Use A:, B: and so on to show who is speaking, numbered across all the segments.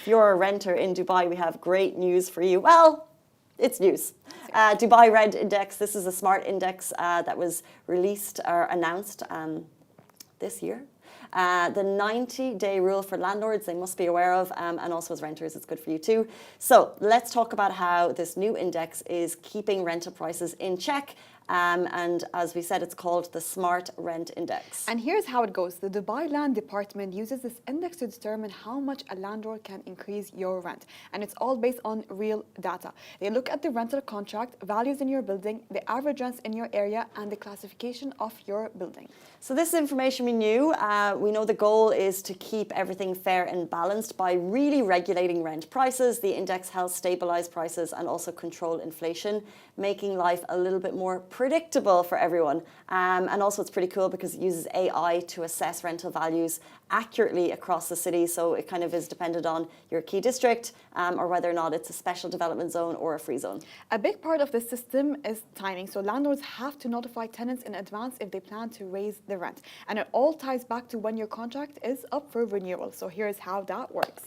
A: If you're a renter in Dubai, we have great news for you. Well, it's news. Dubai Rent Index, this is a smart index that was released or announced this year. The 90-day rule for landlords, they must be aware of, and also as renters, it's good for you too. So let's talk about how this new index is keeping rental prices in check. And as we said, it's called the Smart Rent Index.
B: And here's how it goes. The Dubai Land Department uses this index to determine how much a landlord can increase your rent. And it's all based on real data. They look at the rental contract, values in your building, the average rents in your area, and the classification of your building.
A: So this is information we knew. We know the goal is to keep everything fair and balanced by really regulating rent prices. The index helps stabilize prices and also control inflation, making life a little bit more predictable for everyone. And also it's pretty cool because it uses AI to assess rental values accurately across the city. So it kind of is dependent on your key district or whether or not it's a special development zone or a free zone.
B: A big part of the system is timing. So landlords have to notify tenants in advance if they plan to raise the rent. And it all ties back to when your contract is up for renewal. So here's how that works.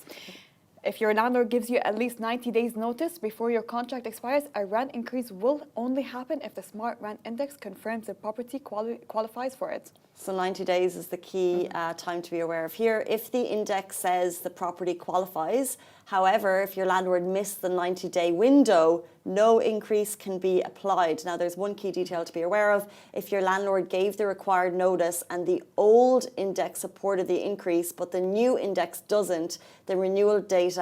B: If your landlord gives you at least 90 days notice before your contract expires, a rent increase will only happen if the Smart Rent Index confirms the property qualifies for it.
A: So 90 days is the key time to be aware of here. If the index says the property qualifies, however, if your landlord missed the 90-day window, no increase can be applied. Now, there's one key detail to be aware of. If your landlord gave the required notice and the old index supported the increase, but the new index doesn't, the renewal date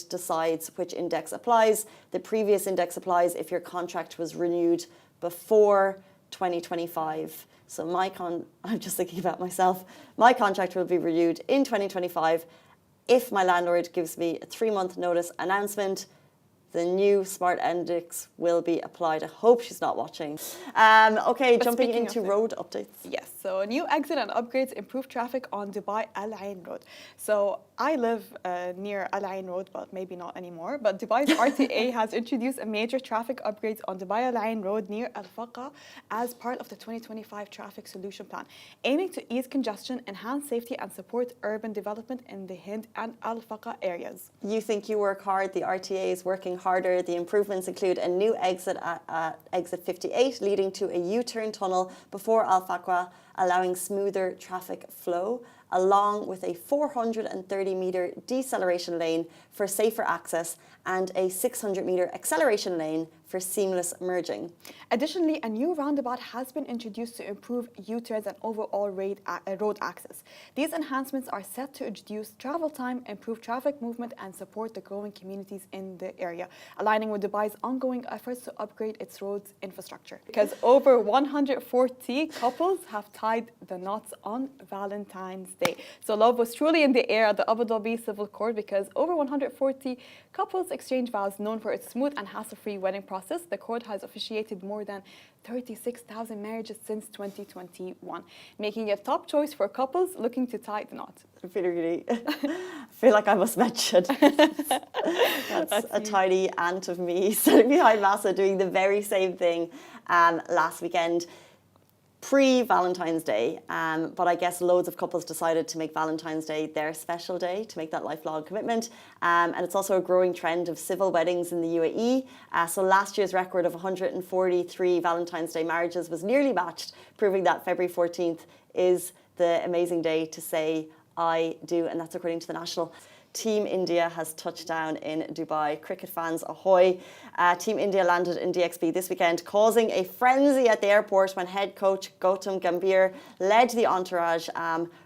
A: decides which index applies. The previous index applies if your contract was renewed before 2025. So I'm just thinking about myself. My contract will be renewed in 2025. If my landlord gives me a 3-month notice announcement, the new Smart Index will be applied. I hope she's not watching. Okay, jumping into road updates.
B: Yes, so new exit and upgrades improve traffic on Dubai Al Ain Road. So I live near Al Ain Road, but maybe not anymore. But Dubai's RTA has introduced a major traffic upgrades on Dubai Al Ain Road near Al Faqa as part of the 2025 Traffic Solution Plan, aiming to ease congestion, enhance safety, and support urban development in the Hind and Al Faqa areas.
A: You think you work hard, the RTA is working harder. The improvements include a new exit at exit 58 leading to a U-turn tunnel before Al Faqa, allowing smoother traffic flow, along with a 430-metre deceleration lane for safer access and a 600-metre acceleration lane for seamless merging.
B: Additionally, a new roundabout has been introduced to improve U-turns and overall road access. These enhancements are set to reduce travel time, improve traffic movement, and support the growing communities in the area, aligning with Dubai's ongoing efforts to upgrade its roads infrastructure. Because over 140 couples have tied the knots on Valentine's Day. So love was truly in the air at the Abu Dhabi Civil Court because over 140 couples exchanged vows. Known for its smooth and hassle-free wedding process, the court has officiated more than 36,000 marriages since 2021, making it top choice for couples looking to tie the knot.
A: I feel like I must mention that's a tiny ant of me sitting behind Massa doing the very same thing last weekend. Pre-Valentine's Day, but I guess loads of couples decided to make Valentine's Day their special day, to make that lifelong commitment. And it's also a growing trend of civil weddings in the UAE. So last year's record of 143 Valentine's Day marriages was nearly matched, proving that February 14th is the amazing day to say I do, and that's according to the National. Team India has touched down in Dubai. Cricket fans, ahoy. Team India landed in DXB this weekend, causing a frenzy at the airport when head coach Gautam Gambhir led the entourage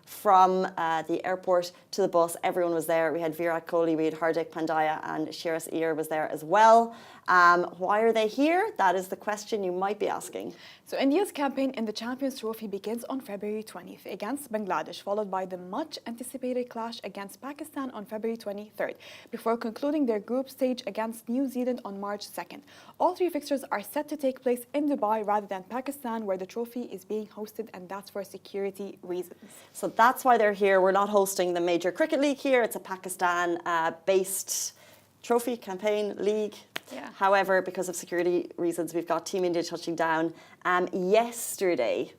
A: from the airport to the bus. Everyone was there. We had Virat Kohli, we had Hardik Pandya, and Shiraz Iyer was there as well. Why are they here? That is the question you might be asking.
B: So India's campaign in the Champions Trophy begins on February 20th against Bangladesh, followed by the much-anticipated clash against Pakistan on February 23rd, before concluding their group stage against New Zealand on March 2nd. All three fixtures are set to take place in Dubai rather than Pakistan, where the trophy is being hosted, and that's for security reasons.
A: So that's why they're here. We're not hosting the major cricket league here. It's a Pakistan-based trophy campaign league.
B: Yeah.
A: However, because of security reasons, we've got Team India touching down yesterday.